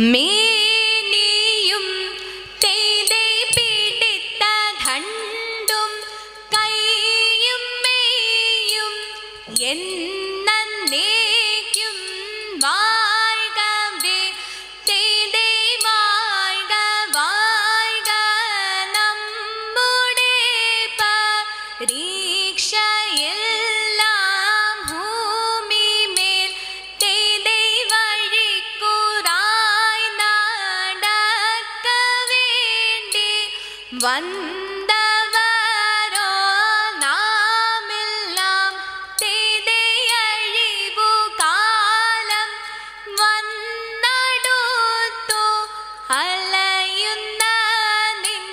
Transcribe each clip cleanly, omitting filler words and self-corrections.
മേനിയും തേതേ പിടിത്ത ധണ്ടും കൈയും മേയും എന്നേക്കും വാഴ്കവേ തേതേ വാഴ്ക വാഴ്ക നമ്മുടെ പരീക്ഷയെല്ലാം ഭൂമിമേൽ തേതേ വഴിക്കുറായി നടക്ക വേണ്ടി വന്നവരോ നാമെല്ലാം തേതേ അഴിവു കാലം വന്നടുത്തു അലയുന്ന നിൻ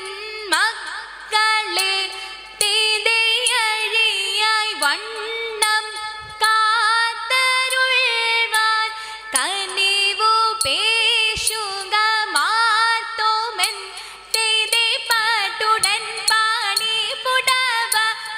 മക്കളെ തേതേ അഴിയായി വണ്ണം കാത്തരുൾവാൻ കനിവു പേശുക മാർത്തോമൻ തേതേ പാട്ടുടൻ പാണി പുടവ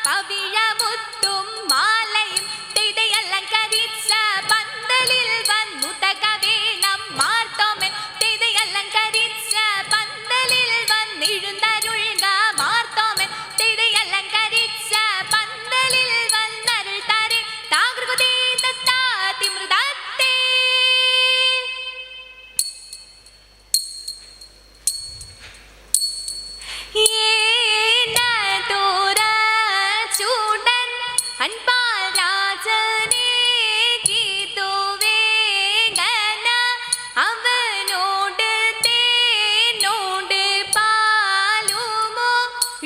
പവിഴമുത്തും മാലയും തേതേ അലങ്കരിച്ച പന്തലിൽ വന്നുതക വേണം മാർത്തോമൻ തേതേ അലങ്കരിച്ച പന്തലിൽ വന്നിഴുന്നരുൾക മാർത്തോമൻ തേതേ അലങ്കരിച്ച പന്തലിൽ വന്നരുൾ തരെ താകൃതേ ദത്താതിമൃതത്തെ ചൂടൻ അൻപാരാജനെ ഗീതുവേഗന അവനോട് തേനോട് പാലുമോ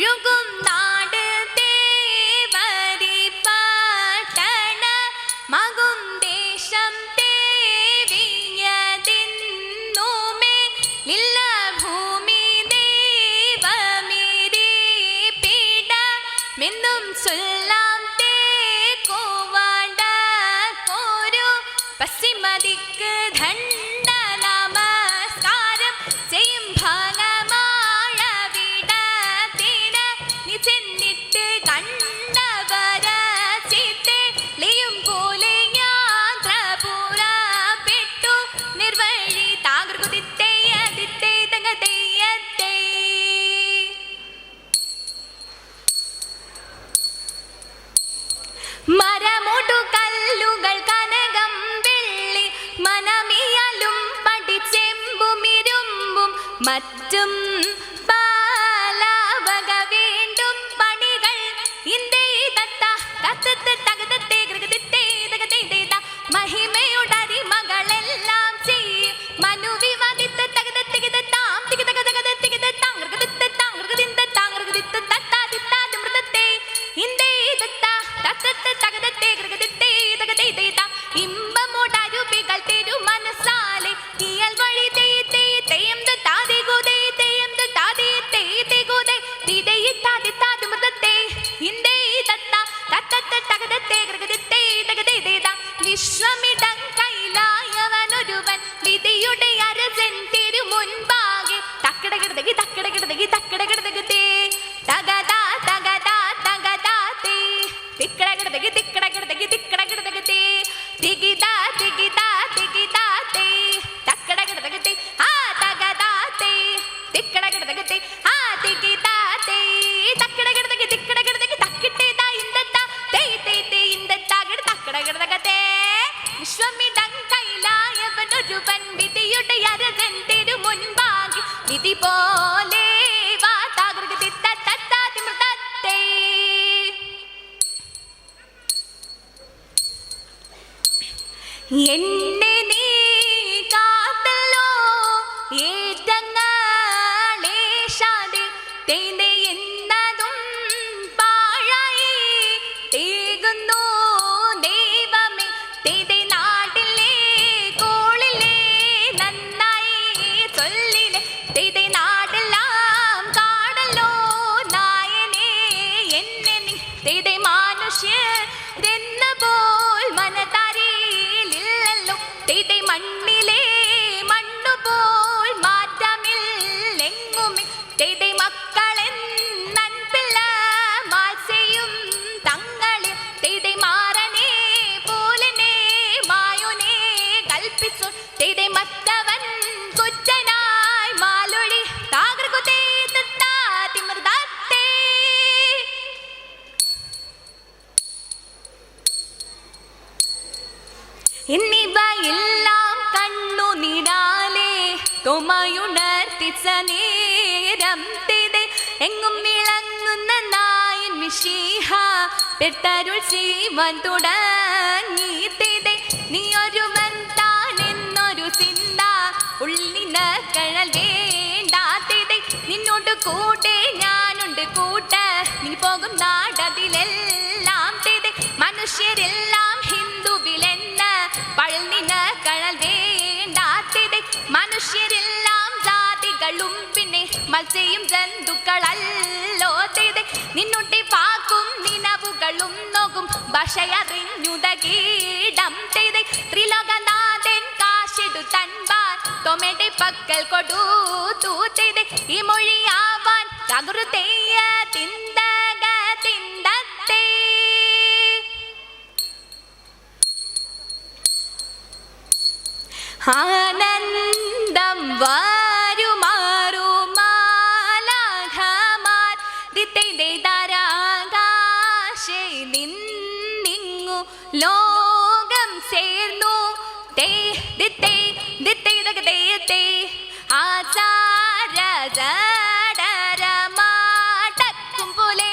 യുഗം നാട് തേവരി പട്ടണ മകും ദേശം തേവിയതിന്നുമേ ഇല്ല ഭൂമി ദൈവമിരി പീഡ മെന്നും ചൊല്ലാം തേക്കുവാണ്ട കോരു പശ്ചിമദിക്ക് ധണ്ട നമസ്കാരം ചെയ്യും ഭാഗമായ വിടത്തിന് നീ ചെന്നിട്ട് കണ്ടവര ചിത്തയും പോലെ യാത്ര പുറപ്പെട്ടു നിർവഴി താകൃതിത്തെ തങ്ങതേയത്തെ മരമോട്ടു കല്ലുകൾ കനകം വെള്ളി മനമിയലും പഠിച്ചെമ്പുമിരുമ്പും മറ്റും പാലാവക വീണ്ടും പണികൾ ഇന്ദേ ദത്ത കത്തത്ത് തകതത്തെ ഗൃഗതിത്തെ തകതേത മഹിമയുടരി മകളെല്ലാം ചെയ്യും മനുവിവാദിത്ത് തകതത്തെ താം തികതകതകതത്തെ താങ്കൃഗതിത്തെ താങ്കൃഗതിന്റെ താങ്കൃഗതിത്തെ തത്താതിത്താതിമൃതത്തെ ഇന്ദേ ദത്ത തത്തത്ത് തകതത്തെ ഗൃഗതിത്തെ തകതേത ഇമ്പമുടരുപികൾ തിരു മനസാലെ തീയൽ വഴി തേയം താതി ഗോദേ തേയം താതി ഗോദേ തീതയിത്താതിത്താതിമൃതത്തെ ഇന്ദേ ദത്ത തത്തത്ത് തകതത്തെ ഗൃഗതിത്തെ തകതേത വിശ്വമിടം കൈലായവനൊരുവൻ വിധിയുടെ അരസൻ തിരു മുൻപാകെ തക്കടകിടതകി തക്കടകിടതകി തക്കടകിടതകത്തെ തകതാ തകതാ തകതാത്തെ തിക്കടകിടതകി തിക്കടകിടതകി തിക്കടകിടതകത്തെ തികിതാ തികിതാ തികിതാത്തെ തക്കടകിടതകത്തെ ആ തകതാത്തെ തിക്കടകിടതകത്തെ ആ തികിതാത്തെ തക്കടകിടതകി തിക്കടകിടതകി തക്കിട്ടേതാ ഇന്തത്താ തേ തേ തേ ഇന്തത്താ കിട തക്കടകിടതകത്തെ വിശ്വമിടം കൈലായവനൊരുവൻ വിധിയുടെ അരസൻ തിരു മുൻപാകെ വിധി പോലെ വാ താകൃതി തത്താതിമൃതത്തെ എന്നെ നീ കാത്തല്ലോ ഏറ്റങ്ങളേശാതെ തേനെ എന്നതും പാഴായി തേകുന്നു ദൈവമേ തേതെ നാട്ടിലെ കോളിലെ നന്നായി ചൊല്ലിലെ തേതെ നാടെല്ലാം കാടല്ലോ നായനെ എന്നെ നീ തേതെ മനുഷ്യരെന്ന പോൽ മനതാരിയിലില്ലല്ലോ തേതെ മണ്ണിലെ മണ്ണുപോൽ മാറ്റമില്ലെങ്ങുമേ തേതെ മക്കളെന്നൻപിള്ള മാത്സ്യം തങ്ങളിൽ തേതെ മാറനെ പോലനെ മായുനെ കൽപ്പിച്ചു തേതെ മറ്റവൻ എന്നിവയെല്ലാം കണ്ണു നിടാലേ തോമയുണർത്തിച്ച നേരം തിതെ എങ്ങും വിളങ്ങുന്ന നായൻ മിശിഹ പെട്ടരുൾ ചെയ്യുവാൻ തുടങ്ങി തിതെ നീ ഒരുവൻ താനെന്നൊരു ചിന്ത ഉള്ളിന് കഴൽ വേണ്ടാത്തിതെ നിന്നോട് കൂടെ ഞാനുണ്ട് കൂട്ട നീ പോകും നാടതിലെല്ലാം തിതെ മനുഷ്യരെല്ലാം ഹിന്ദുവിലെന്ന് പഴനിന് കഴൽ വേണ്ടാത്തിതെ മനുഷ്യരെല്ലാം ജാതികളും പിന്നെ മത്സ്യയും ജന്തുക്കളല്ലോ തിതെ നിന്നുട്ടി പാക്കും നിലവുകളും നോക്കും ഭാഷയറിഞ്ഞുത കീടം തിതെ ത്രിലോകനാഥൻ കാശിടു തൻപാൻ തൊമയുടെ പക്കൽ കൊടുത്തു തിതെ ഈ മൊഴിയാവാൻ തകൃതെയ്യ തിന്തക തിന്തത്തെ ആനന്ദം വാരുമാറുമാലാഘമാർ ദിത്തൈ താരാകാശേ നിന്നിങ്ങു ലോകം ചേർന്നു തേ ദിത്തൈ ദിത്തൈ ദഗതേ ആചാര ജഡരമാടക്കും പോലെ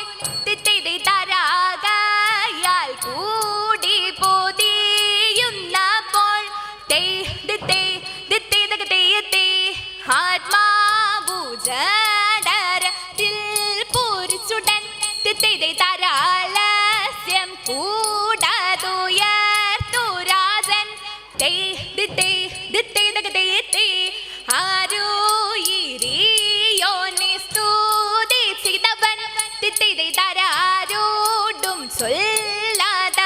ദിത്തൈ താരാകയാൽ കൂടി പൊതിയുന്നപ്പോൾ തേ ദിത്തേ ദിത്തേ ദഗതേ ആത്മാവു ജഡരത്തിൽ പൂരിച്ചുടൻ ദിത്തൈ താരാലസ്യം കൂടതുയർത്തു രാജൻ തേ ദിത്തേ ദിത്തേ ദഗതേ ആരോയിരിയോനെ സ്തുതിച്ചിതവൻ ദിത്തൈ താരാരോടും ചൊല്ലാതവനിൽ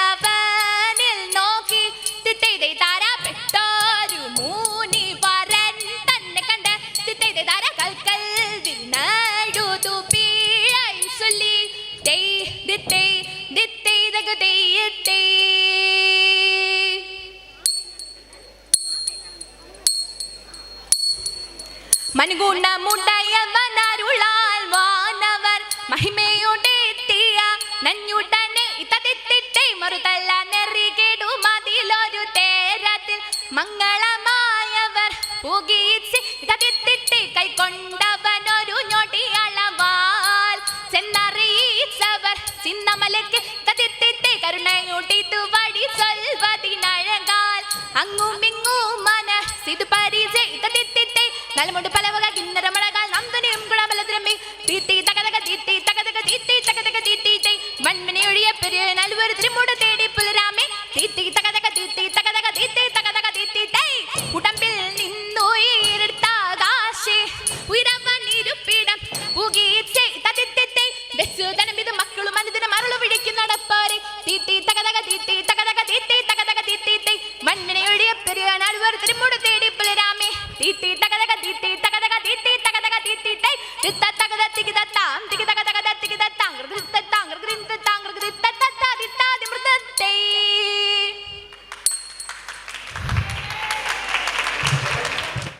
നോക്കി ദിത്തൈ താരപ്പെട്ടൊരു മൂനി വരൻ തന്നെ കണ്ട് ദിത്തൈ താര കൽക്കൽ വിണ്ണഴുതു പീഴയും ചൊല്ലി തേ ദിത്തേ ദിത്തേ ദഗതേ മനുഗുണമുടയവനരുളാൽ വാനവർ മഹിമയോടെത്തിയ നഞ്ഞുടനെ ഇതതിത്തിട്ടേ മറുതല്ല നെറികേടുമതിലൊരു തേരത്തിൽ മംഗളമായവർ പുകീച്ച് ഇതതിത്തിട്ട് കൈക്കൊണ്ടവനൊരു ഞൊടിയളവാൽ ചെന്നറിയിച്ചവർ ചിന്നമലക്ക് ഇതതിത്തിട്ട് കരുണയോട്ടിതു വഴി ചൊൽവതിനഴകാൽ അങ്ങും ഇങ്ങും മനസ്സിതു പരിചയ ഇതതിത്തിട്ട് നലമുണ്ട് പലവക കിന്നരമഴകാൽ നന്ദനിയും കുളമലദ്രമ്മി തീത്തി തകതക തീത്തി തകതക തീത്തി തകതക തീത്തി മൺമണി ഒഴിയ പെരിയ നലുവൊരു തിരുമൂട് തേടി പുലരാമേ തീത്തി തകതക തീത്തി തകതക തീത്തി തകതക തീത്തി ഉടമ്പിൽ നിന്നു ഈരെടുത്താകാശേ ഉയരവനിരുപ്പിടം പുകീച്ചേ തതിത്തിത്തെ വെച്ചുതനം ഇത് മക്കളും അനുദിനം മരുളു വിളിക്കുന്നടപ്പാരെ തീത്തി തകതക തീത്തി തകതക തീത്തി തകതക തീത്തി മൺമണി ഒഴിയ പെരിയ നലുവൊരു തിരുമൂട് തേടി പുലരാമേ തീത്തി തകതക തീത്തി തകതക തീത്തി തകതക തീത്തി തിത്ത തകത തികിത താം തികിത തകത തികിത താങ്കൃ താങ്കൃ താങ്കൃ